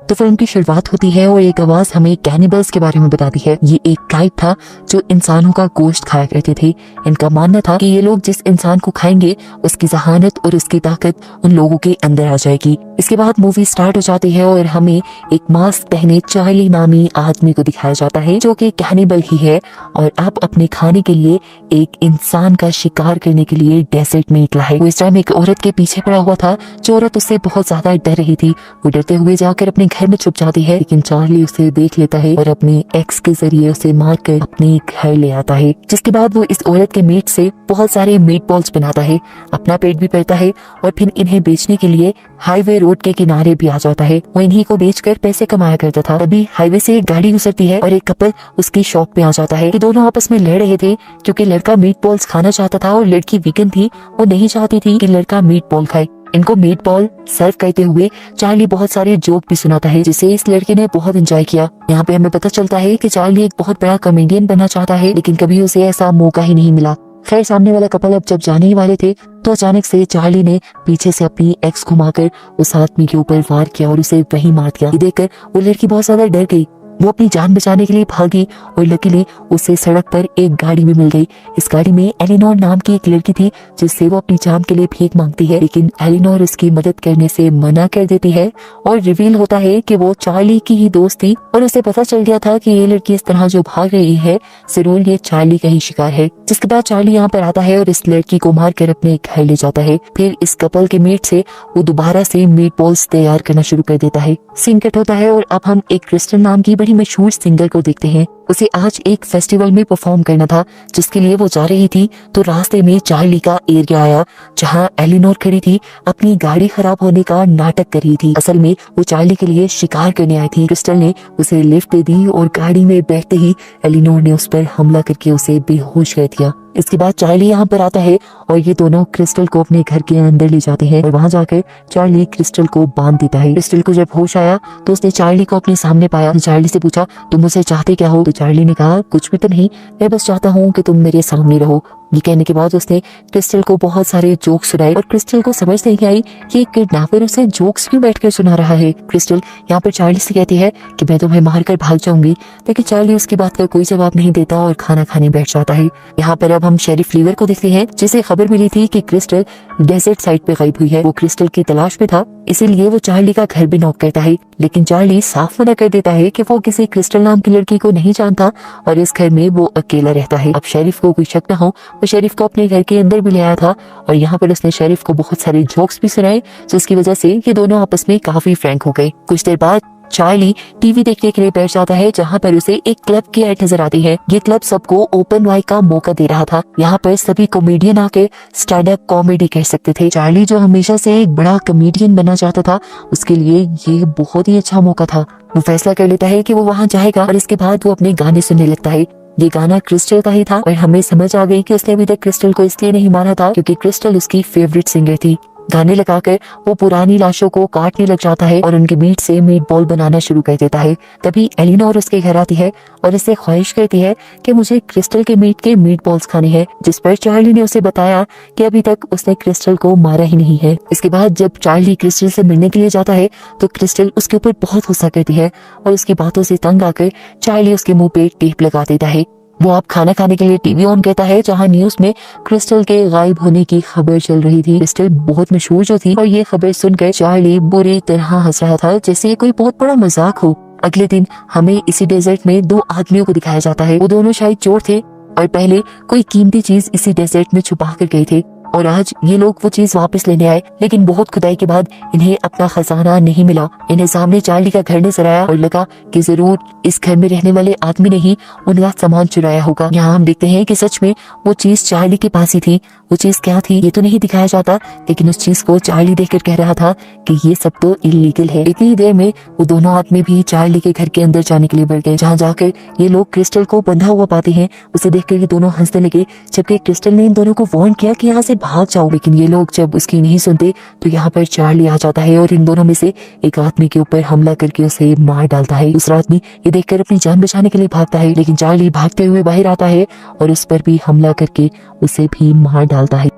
तो फिल्म की शुरुआत होती है और एक आवाज हमें कैनिबल्स के बारे में बताती है। ये एक ट्राइब था जो इंसानों का गोश्त खाया करते थे। इनका मानना था कि ये लोग जिस इंसान को खाएंगे उसकी जहानत और उसकी ताकत उन लोगों के अंदर आ जाएगी। इसके बाद मूवी स्टार्ट हो जाती है और हमें एक मास्क पहने चार्ली नामी आदमी को दिखाया जाता है जो कि कैनिबल ही है और अब अपने खाने के लिए एक इंसान का शिकार करने के लिए डेजर्ट में निकला है। वो इस टाइम एक औरत के पीछे पड़ा हुआ था। जो औरत उससे बहुत ज्यादा डर रही थी, वो डरते हुए जाकर अपने घर में छुप जाती है, लेकिन चार्ली उसे देख लेता है और अपने एक्स के जरिए उसे मारकर अपने घर ले आता है। जिसके बाद वो इस औरत के मीट से बहुत सारे मीट बॉल्स बनाता है, अपना पेट भी भरता है और फिर इन्हें बेचने के लिए हाईवे रोड के किनारे भी आ जाता है। वो इन्हीं को बेचकर पैसे कमाया करता था। तभी हाईवे से एक गाड़ी गुजरती है और एक कपल उसकी शॉप पे आ जाता है। ये दोनों आपस में लड़ रहे थे क्योंकि लड़का मीट बॉल्स खाना चाहता था और लड़की वीगन थी, वो नहीं चाहती थी कि लड़का मीट बॉल खाए। इनको मीट बॉल सर्व करते हुए चार्ली बहुत सारे जोक भी सुनाता है जिसे इस लड़के ने बहुत एंजॉय किया। यहाँ पे हमें पता चलता है कि चार्ली एक बहुत बड़ा कॉमेडियन बनना चाहता है, लेकिन कभी उसे ऐसा मौका ही नहीं मिला। खैर, सामने वाला कपल अब जब जाने ही वाले थे तो अचानक से चार्ली ने पीछे से अपनी एक्स घुमाकर उस आदमी के ऊपर वार किया और उसे वहीं मार दिया। ये देखकर वो लड़की बहुत ज्यादा डर गई। वो अपनी जान बचाने के लिए भागी और लकीली उसे सड़क पर एक गाड़ी भी मिल गई। इस गाड़ी में एलिनोर नाम की एक लड़की थी जिससे वो अपनी जान के लिए भीख मांगती है, लेकिन एलिनोर उसकी मदद करने से मना कर देती है और रिवील होता है कि वो चार्ली की ही दोस्त थी और उसे पता चल गया था कि ये लड़की इस तरह जो भाग रही है जरूर ये चार्ली का ही शिकार है। जिसके बाद चार्ली यहाँ पर आता है और इस लड़की को मार कर अपने घर ले जाता है। फिर इस कपल के मीट से वो दोबारा से मीट बॉल्स तैयार करना शुरू कर देता है। सीन कट होता है और अब हम एक क्रिस्टल नाम की बड़ी मशहूर सिंगर को देखते हैं। उसे आज एक फेस्टिवल में परफॉर्म करना था जिसके लिए वो जा रही थी, तो रास्ते में चार्ली का एरिया आया जहां एलिनोर खड़ी थी, अपनी गाड़ी खराब होने का नाटक कर रही थी। असल में वो चार्ली के लिए शिकार करने आई थी। क्रिस्टल ने उसे लिफ्ट दे दी और गाड़ी में बैठते ही एलिनोर ने उस पर हमला करके उसे बेहोश कर दिया। इसके बाद चार्ली यहाँ पर आता है और ये दोनों क्रिस्टल को अपने घर के अंदर ले जाते हैं और वहां जाकर चार्ली क्रिस्टल को बांध देता है। क्रिस्टल को जब होश आया तो उसने चार्ली को अपने सामने पाया। चार्ली से पूछा, तुम मुझसे चाहते क्या हो? तो चार्ली ने कहा, कुछ भी तो नहीं, मैं बस चाहता हूँ कि तुम मेरे सामने रहो। ये कहने के बाद उसने क्रिस्टल को बहुत सारे जोक्स सुनाए और क्रिस्टल को समझ नहीं आई कि किडनैपर उसे जोक्स क्यों बैठकर सुना रहा है। क्रिस्टल यहाँ पर चार्ली से कहती है कि मैं तुम्हें मारकर भाग जाऊंगी, लेकिन चार्ली उसकी बात का कोई जवाब नहीं देता और खाना खाने बैठ जाता है। यहाँ पर अब हम शेरिफ लीवर को देखते हैं जिसे खबर मिली थी कि क्रिस्टल डेजर्ट साइड पे गायब हुई है। वो क्रिस्टल की तलाश में था, इसीलिए वो चार्ली का घर भी नॉक करता है, लेकिन चार्ली साफ मना कर देता है कि वो किसी क्रिस्टल नाम की लड़की को नहीं जानता और इस घर में वो अकेला रहता है। अब शेरिफ को कोई शक न हो, वो शेरिफ को अपने घर के अंदर भी ले आया था और यहाँ पर उसने शेरिफ को बहुत सारे जोक्स भी सुनाए, जिसकी वजह से ये दोनों आपस में काफी फ्रैंक हो गए। कुछ देर बाद चार्ली टीवी देखने के लिए बैठ जाता है जहाँ पर उसे एक क्लब की ऐड नजर आती है। ये क्लब सबको ओपन माइक का मौका दे रहा था। यहाँ पर सभी कॉमेडियन आके स्टैंड अप कॉमेडी कर सकते थे। चार्ली जो हमेशा से एक बड़ा कॉमेडियन बनना चाहता था, उसके लिए ये बहुत ही अच्छा मौका था। वो फैसला कर लेता है कि वो वहाँ जाएगा और इसके बाद वो अपने गाने सुनने लगता है। ये गाना क्रिस्टल का ही था और हमें समझ आ गई कि उसने अभी तक क्रिस्टल को इसलिए नहीं माना था क्योंकि क्रिस्टल उसकी फेवरेट सिंगर थी। गाने लगाकर वो पुरानी लाशों को काटने लग जाता है और उनके मीट से मीट बॉल बनाना शुरू कर देता है। तभी एलिनोर उसके घर आती है और इससे ख्वाहिश करती है कि मुझे क्रिस्टल के मीट बॉल्स खाने हैं, जिस पर चार्ली ने उसे बताया कि अभी तक उसने क्रिस्टल को मारा ही नहीं है। इसके बाद जब चार्ली क्रिस्टल से मिलने के लिए जाता है तो क्रिस्टल उसके ऊपर बहुत गुस्सा करती है और उसकी बातों से तंग आकर चार्ली उसके मुंह पे टेप लगा देता है। वो अब खाना खाने के लिए टीवी ऑन करता है जहां न्यूज में क्रिस्टल के गायब होने की खबर चल रही थी। क्रिस्टल बहुत मशहूर जो थी और ये खबर सुनकर चार्ली बुरी तरह हंस रहा था जैसे कोई बहुत बड़ा मजाक हो। अगले दिन हमें इसी डेजर्ट में दो आदमियों को दिखाया जाता है। वो दोनों शायद चोर थे और पहले कोई कीमती चीज इसी डेजर्ट में छुपा कर गए थे और आज ये लोग वो चीज वापस लेने आए, लेकिन बहुत खुदाई के बाद इन्हें अपना खजाना नहीं मिला। इन्हें सामने चार्ली का घर नजर आया और लगा कि जरूर इस घर में रहने वाले आदमी ने ही उनका सामान चुराया होगा। यहाँ हम देखते हैं कि सच में वो चीज चार्ली के पास ही थी। वो चीज क्या थी ये तो नहीं दिखाया जाता, लेकिन उस चीज को चार्ली देखकर कह रहा था कि ये सब तो इलीगल है। इतनी देर में वो दोनों आदमी भी चार्ली के घर के अंदर जाने के लिए बढ़ गए, जहाँ जाकर ये लोग क्रिस्टल को बंधा हुआ पाते हैं। उसे देखकर ये दोनों हंसने लगे, जबकि क्रिस्टल ने इन दोनों को वार्न किया कि यहाँ से भाग जाओ, लेकिन ये लोग जब उसकी नहीं सुनते तो यहाँ पर चार्ली आ जाता है और इन दोनों में से एक आदमी के ऊपर हमला करके उसे मार डालता है। दूसरा आदमी ये देखकर अपनी जान बचाने के लिए भागता है, लेकिन चार्ली भागते हुए बाहर आता है और उस पर भी हमला करके उसे भी मार डालता है।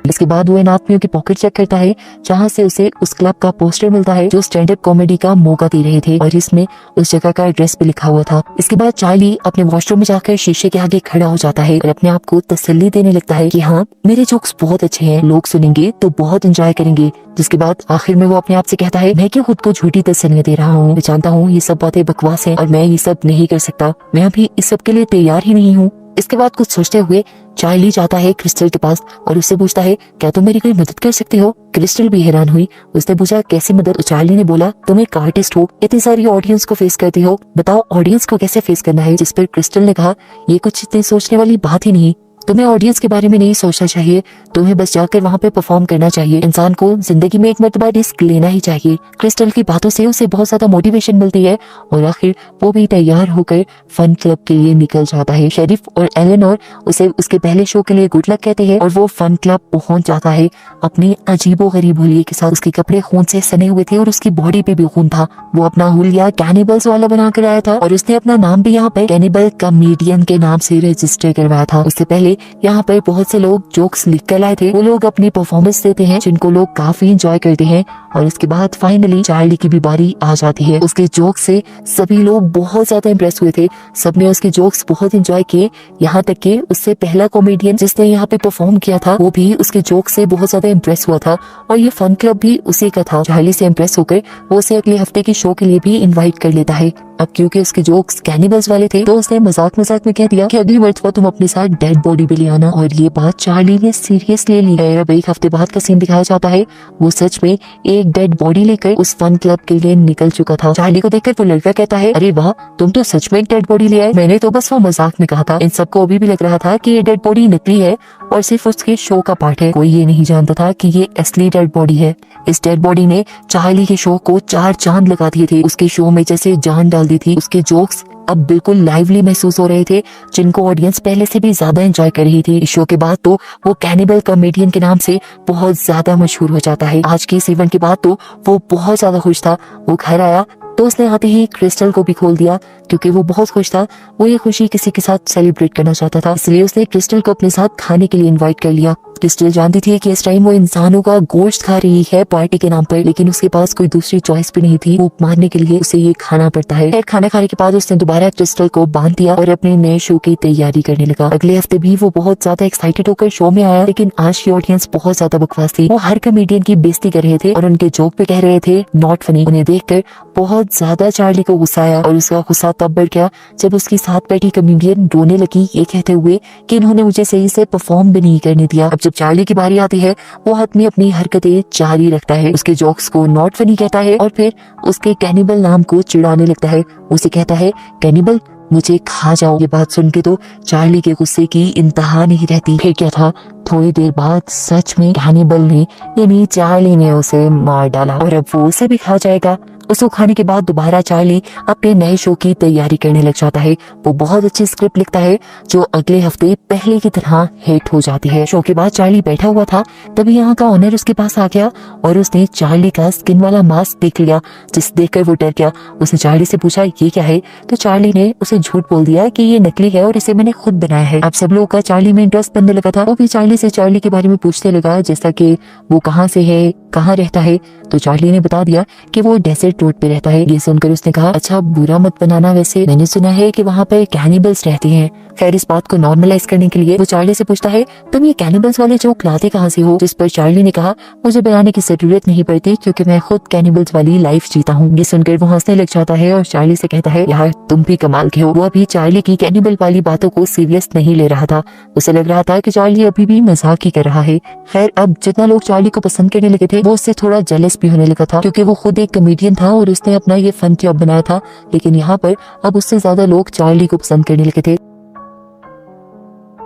इसके बाद वो इन आदमियों की पॉकेट चेक करता है जहाँ से उसे उस क्लब का पोस्टर मिलता है जो स्टैंड अप कॉमेडी का मौका दे रहे थे और इसमें उस जगह का एड्रेस भी लिखा हुआ था। इसके बाद चार्ली अपने वॉशरूम में जाकर शीशे के आगे खड़ा हो जाता है और अपने आप को तसल्ली देने लगता है कि हाँ, मेरे जोक्स बहुत अच्छे हैं, लोग सुनेंगे तो बहुत एंजॉय करेंगे। जिसके बाद आखिर में वो अपने आप से कहता है, मैं क्यों खुद को झूठी तसल्ली दे रहा हूँ, मैं जानता हूँ ये सब बातें बकवास हैं और मैं ये सब नहीं कर सकता, मैं अभी इस सब के लिए तैयार ही नहीं हूँ। इसके बाद कुछ सोचते हुए चार्ली जाता है क्रिस्टल के पास और उससे पूछता है, क्या तुम मेरी कोई मदद कर सकते हो? क्रिस्टल भी हैरान हुई। उसने पूछा, कैसी मदद? चार्ली ने बोला, तुम एक आर्टिस्ट हो, इतनी सारी ऑडियंस को फेस करती हो, बताओ ऑडियंस को कैसे फेस करना है। जिस पर क्रिस्टल ने कहा, ये कुछ इतनी सोचने वाली बात ही नहीं, तुम्हें ऑडियंस के बारे में नहीं सोचना चाहिए, तुम्हें बस जाकर वहाँ पे परफॉर्म करना चाहिए। इंसान को जिंदगी में एक मर्तबा रिस्क लेना ही चाहिए। क्रिस्टल की बातों से उसे बहुत ज्यादा मोटिवेशन मिलती है और आखिर वो भी तैयार होकर फन क्लब के लिए निकल जाता है। शेरिफ और एलेनोर उसे उसके पहले शो के लिए गुड लक कहते हैं और वो फन क्लब पहुंच जाता है अपनी अजीबो गरीब हुलिये के साथ। उसके कपड़े खून से सने हुए थे और उसकी बॉडी पे भी खून था। वो अपना हुलिया कैनिबल्स वाला बना कर आया था और उसने अपना नाम भी यहाँ पे कैनिबल कॉमेडियन के नाम से रजिस्टर करवाया था। उससे पहले यहाँ पर बहुत से लोग जोक्स लिख कर लाए थे, वो लोग अपनी परफॉर्मेंस देते हैं जिनको लोग काफी एंजॉय करते हैं। और इसके बाद फाइनली चार्ली की भी बारी आ जाती है। उसके जोक्स से सभी लोग बहुत ज्यादा इम्प्रेस हुए थे, सबने उसके जोक्स बहुत एंजॉय किए। यहाँ तक कि उससे पहला कॉमेडियन जिसने यहाँ पे परफॉर्म किया था वो भी उसके जोक से बहुत ज्यादा इम्प्रेस हुआ था और ये फन क्लब भी उसी का था। चार्ली से इम्प्रेस होकर वो उसे अगले हफ्ते के शो के लिए भी इन्वाइट कर लेता है। अब क्योंकि उसके जोक्स कैनिबल्स वाले थे तो उसने मजाक मजाक में कह दिया कि अगली मर्तबा तुम अपने साथ डेड बॉडी भी ले आना, और ये बात चार्ली ने सीरियस ले ली है। अब एक हफ्ते बाद का सीन दिखाया जाता है, वो सच में एक डेड बॉडी लेकर उस फन क्लब के लिए निकल चुका था। चार्ली को देखकर वो लड़का कहता है, अरे वाह, तुम तो सच में एक डेड बॉडी ले आए, मैंने तो बस वो मजाक में कहा था। इन सबको अभी भी लग रहा था कि ये डेड बॉडी नकली है और सिर्फ उसके शो का पार्ट है। कोई ये नहीं जानता था कि ये असली डेड बॉडी है। इस डेड बॉडी ने चार्ली के शो को 4 चांद लगा दिए थे, उसके शो में जैसे जान डाल दी थी। उसके जोक्स अब बिल्कुल लाइवली महसूस हो रहे थे जिनको ऑडियंस पहले से भी ज्यादा एंजॉय कर रही थी। इस शो के बाद तो वो कैनिबल कॉमेडियन के नाम से बहुत ज्यादा मशहूर हो जाता है। आज के इस इवेंट के बाद तो वो बहुत ज्यादा खुश था। वो घर आया तो उसने आते ही क्रिस्टल को भी खोल दिया क्योंकि वो बहुत खुश था। वो ये खुशी किसी के साथ सेलिब्रेट करना चाहता था, इसलिए उसने क्रिस्टल को अपने साथ खाने के लिए इनवाइट कर लिया। क्रिस्टल जानती थी कि इस टाइम वो इंसानों का गोश्त खा रही है पार्टी के नाम पर, लेकिन उसके पास कोई दूसरी चॉइस भी नहीं थी। वो मारने के लिए उसे ये खाना पड़ता है। खाना खाने के बाद उसने दोबारा क्रिस्टल को बांध दिया और अपने नए शो की तैयारी करने लगा। अगले हफ्ते भी वो बहुत ज्यादा एक्साइटेड होकर शो में आया, लेकिन आज की ऑडियंस बहुत ज्यादा बकवास थी। वो हर कॉमेडियन की बेइज्जती कर रहे थे और उनके जोक पे कह रहे थे नॉट फनी। उन्हें देखकर बहुत ज्यादा चार्ली को गुस्सा आया और उसका गुस्सा तब बढ़ गया जब उसकी साथ बैठी कॉमेडियन रोने लगी ये कहते हुए कि इन्होंने मुझे सही से परफॉर्म भी नहीं करने दिया। अब जब चार्ली की बारी आती है वो हाथ में अपनी हरकतें जारी रखता है, उसके जोक्स को नॉट फनी कहता है और फिर उसके कैनिबल नाम को चिढ़ाने लगता है। उसे कहता है, कैनिबल मुझे खा जाओ। ये बात सुन के तो चार्ली के गुस्से की इंतहा नहीं रहती। फिर क्या था, थोड़ी देर बाद सच में कैनिबल ने यानी चार्ली ने उसे मार डाला और अब वो उसे भी खा जाएगा। उसको खाने के बाद दोबारा चार्ली अपने नए शो की तैयारी करने लग जाता है। वो बहुत अच्छी स्क्रिप्ट लिखता है जो अगले हफ्ते पहले की तरह हिट हो जाती है। शो के बाद चार्ली बैठा हुआ था, तभी यहाँ का ओनर उसके पास आ गया और उसने चार्ली का स्किन वाला मास्क देख लिया, जिस देखकर वो डर गया। उसने चार्ली से पूछा ये क्या है, तो चार्ली ने उसे झूठ बोल दिया कि ये नकली है और इसे मैंने खुद बनाया है। अब सब लोगों का चार्ली में इंटरेस्ट बनने लगा था। वो भी चार्ली से चार्ली के बारे में पूछने लगा, जैसा कि वो कहाँ से है, कहाँ रहता है। तो चार्ली ने बता दिया कि वो डेजर्ट रोड पे रहता है। ये सुनकर उसने कहा, अच्छा बुरा मत बनाना, वैसे मैंने सुना है कि वहाँ पर कैनिबल्स रहते हैं। खैर इस बात को नॉर्मलाइज करने के लिए वो चार्ली से पूछता है, तुम ये कैनिबल्स वाले जोक लाते कहाँ से हो। जिस पर चार्ली ने कहा, मुझे बनाने की जरूरत नहीं पड़ती क्योंकि मैं खुद कैनिबल्स वाली लाइफ जीता हूँ। ये सुनकर वो हंसने लग जाता है और चार्ली से कहता है, यार तुम भी कमाल के हो। वो अभी चार्ली की कैनिबल वाली बातों को सीरियस नहीं ले रहा था, उसे लग रहा था कि चार्ली अभी भी मजाक ही कर रहा है। खैर अब जितना लोग चार्ली को पसंद करने लगे थे वो उससे थोड़ा जेलस भी होने लगा था क्योंकि वो खुद एक कॉमेडियन था और उसने अपना ये फन क्लब बनाया था, लेकिन यहाँ पर अब उससे ज्यादा लोग चार्ली को पसंद करने लगे थे।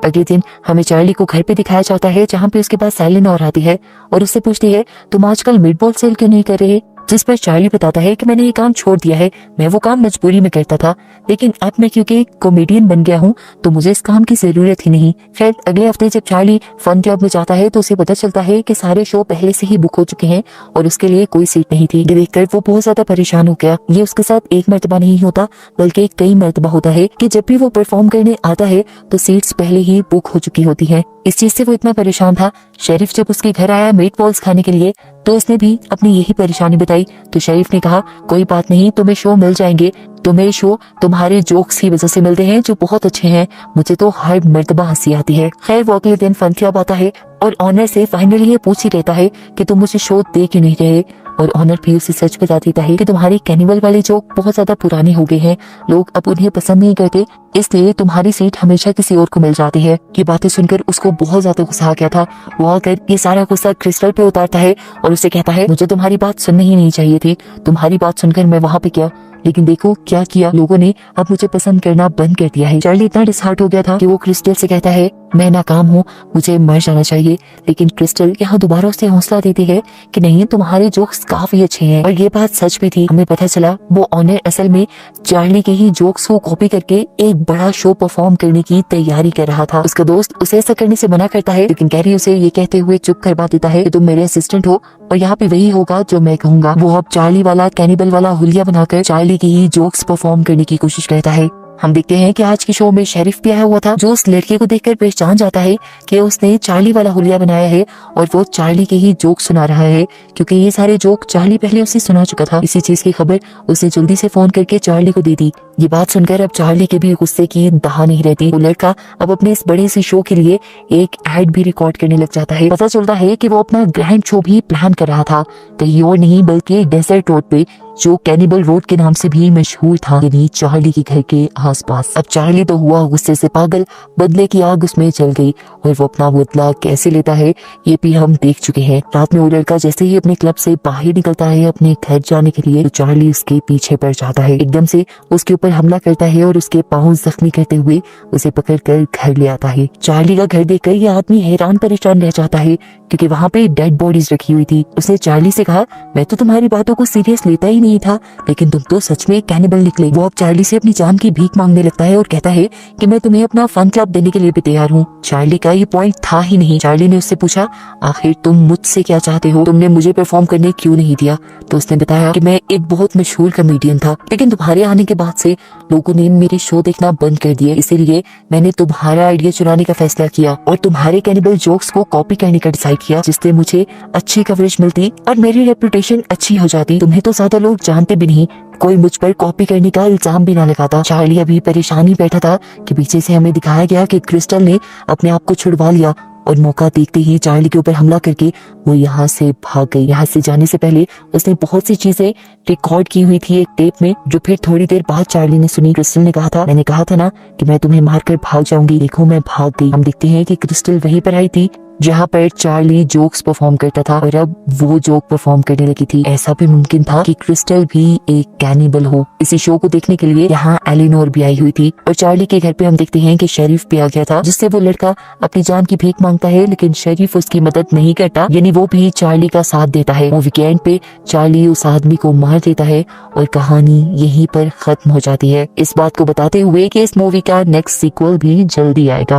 अगले दिन हमें चार्ली को घर पे दिखाया जाता है जहाँ पे उसके पास एलेनोर आती है और उससे पूछती है, तुम आजकल मीटबॉल सेल क्यों नहीं कर रहे। जिस पर चार्ली बताता है कि मैंने ये काम छोड़ दिया है, मैं वो काम मजबूरी में करता था, लेकिन अब मैं क्योंकि कॉमेडियन बन गया हूँ तो मुझे इस काम की जरूरत ही नहीं। खैर अगले हफ्ते जब चार्ली फन क्लब में जाता है तो उसे पता चलता है कि सारे शो पहले से ही बुक हो चुके हैं और उसके लिए कोई सीट नहीं थी। देखकर वो बहुत ज्यादा परेशान हो गया। ये उसके साथ एक मर्तबा नहीं होता बल्कि कई मर्तबा होता है कि जब भी वो परफॉर्म करने आता है तो सीट्स पहले ही बुक हो चुकी होती है। इस चीज से वो इतना परेशान था। शेरिफ जब उसके घर आया मीट बॉल्स खाने के लिए तो उसने भी अपनी यही परेशानी बताई। तो शेरिफ ने कहा कोई बात नहीं, तुम्हें शो मिल जाएंगे, तुम्हें शो तुम्हारे जोक्स की वजह से मिलते हैं जो बहुत अच्छे हैं, मुझे तो हर मर्तबा हंसी आती है। खैर वो अगले दिन फन क्लब आता है और ऑनर से फाइनली ये पूछ ही रहता है कि तुम मुझे शो दे क्यों नहीं रहे, और ऑनर भी उसे सच बता देता है कि तुम्हारे कैनिबल वाले जोक बहुत ज्यादा पुराने हो गए हैं, लोग अब उन्हें पसंद नहीं करते, इसलिए तुम्हारी सीट हमेशा किसी और को मिल जाती है। ये बातें सुनकर उसको बहुत ज्यादा गुस्सा आ गया था। वो आकर ये सारा गुस्सा क्रिस्टल पे उतारता है और उसे कहता है मुझे तुम्हारी बात सुननी ही नहीं चाहिए थी, तुम्हारी बात सुनकर मैं वहाँ पे गया, लेकिन देखो क्या किया, लोगों ने अब मुझे पसंद करना बंद कर दिया है। चार्ली इतना डिसहार्ट हो गया था कि वो क्रिस्टल से कहता है मैं नाकाम हूँ, मुझे मर जाना चाहिए, लेकिन क्रिस्टल यहाँ दोबारा उसे हौसला देती है कि नहीं तुम्हारे जोक्स काफी अच्छे हैं। और ये बात सच भी थी। हमें पता चला वो ऑनर असल में चार्ली के ही जोक्स को कॉपी करके एक बड़ा शो परफॉर्म करने की तैयारी कर रहा था। उसका दोस्त उसे ऐसा करने से मना करता है, लेकिन कैरी उसे ये कहते हुए चुप करवा देता है कि तुम मेरे असिस्टेंट हो और यहाँ पे वही होगा जो मैं कहूँगा। वो अब चार्ली वाला कैनिबल वाला हुलिया बनाकर चार्ली की ही जोक्स परफॉर्म करने की कोशिश करता है। हम देखते हैं कि आज के शो में शेरिफ भी आया हुआ था जो उस लड़के को देखकर पहचान जाता है कि उसने चार्ली वाला हुलिया बनाया है और वो चार्ली के ही जोक सुना रहा है, क्योंकि ये सारे जोक चार्ली पहले उसे सुना चुका था। इसी चीज की खबर उसने जल्दी से फोन करके चार्ली को दे दी। ये बात सुनकर अब चार्ली के भी गुस्से की दहा नहीं रहती। वो लड़का अब अपने इस बड़े से शो के लिए एक एड भी रिकॉर्ड करने लग जाता है। पता चलता है कि वो अपना ग्रैंड शो भी प्लान कर रहा था, कहीं और नहीं बल्कि डेजर्ट रोड पे, जो कैनिबल रोड के नाम से भी मशहूर था, यानी चार्ली के घर के आसपास। अब चार्ली तो हुआ गुस्से से पागल, बदले की आग उसमें चल गई और वो अपना बदला कैसे लेता है ये भी हम देख चुके हैं। रात में वो लड़का जैसे ही अपने क्लब से बाहर निकलता है अपने घर जाने के लिए, तो चार्ली उसके पीछे पड़ जाता है, एकदम से उसके ऊपर हमला करता है और उसके पाँव जख्मी करते हुए उसे पकड़कर घर ले आता है। चार्ली का घर देखकर ये आदमी हैरान परेशान रह जाता है क्योंकि वहाँ पे डेड बॉडीज रखी हुई थी। उसने चार्ली से कहा मैं तो तुम्हारी बातों को सीरियस लेता ही नहीं था, लेकिन तुम तो सच में कैनिबल निकले। वो अब चार्ली से अपनी जान की भीख मांगने लगता है और कहता है कि मैं तुम्हें अपना फन क्लब देने के लिए भी तैयार हूँ। चार्ली का ये पॉइंट था ही नहीं। चार्ली ने उससे पूछा आखिर तुम मुझसे क्या चाहते हो, तुमने मुझे परफॉर्म करने क्यों नहीं दिया? तो उसने बताया कि मैं एक बहुत मशहूर कॉमेडियन था, लेकिन तुम्हारे आने के बाद से लोगों ने मेरे शो देखना बंद कर दिए, इसीलिए मैंने तुम्हारा आइडिया चुराने का फैसला किया और तुम्हारे कैनिबल जोक्स को कॉपी करने का डिसाइड किया, जिससे मुझे अच्छी कवरेज मिलती और मेरी रेपुटेशन अच्छी हो जाती। तुम्हें तो ज्यादा लोग जानते भी नहीं, कोई मुझ पर कॉपी करने का इल्जाम भी ना लगाता। चार्ली अभी परेशानी बैठा था कि पीछे से हमें दिखाया गया कि क्रिस्टल ने अपने आप को छुड़वा लिया और मौका देखते ही चार्ली के ऊपर हमला करके वो यहाँ से भाग गई। यहाँ से जाने से पहले उसने बहुत सी चीजें रिकॉर्ड की हुई थी एक टेप में, जो फिर थोड़ी देर बाद चार्ली ने सुनी। क्रिस्टल ने कहा था मैंने कहा था ना कि मैं तुम्हें मारकर भाग जाऊंगी, देखो मैं भाग गई। हम देखते हैं कि क्रिस्टल वहीं पर आई थी जहाँ पर चार्ली जोक्स परफॉर्म करता था और अब वो जोक परफॉर्म करने लगी थी। ऐसा भी मुमकिन था कि क्रिस्टल भी एक कैनिबल हो। इसी शो को देखने के लिए यहाँ एलिनोर भी आई हुई थी और चार्ली के घर पे हम देखते हैं कि शेरिफ भी आ गया था, जिससे वो लड़का अपनी जान की भीख मांगता है, लेकिन शेरिफ उसकी मदद नहीं करता, यानी वो भी चार्ली का साथ देता है। वो वीकेंड पे चार्ली उस आदमी को मार देता है और कहानी यहीं पर खत्म हो जाती है, इस बात को बताते हुए कि इस मूवी का नेक्स्ट सीक्वल भी जल्दी आएगा।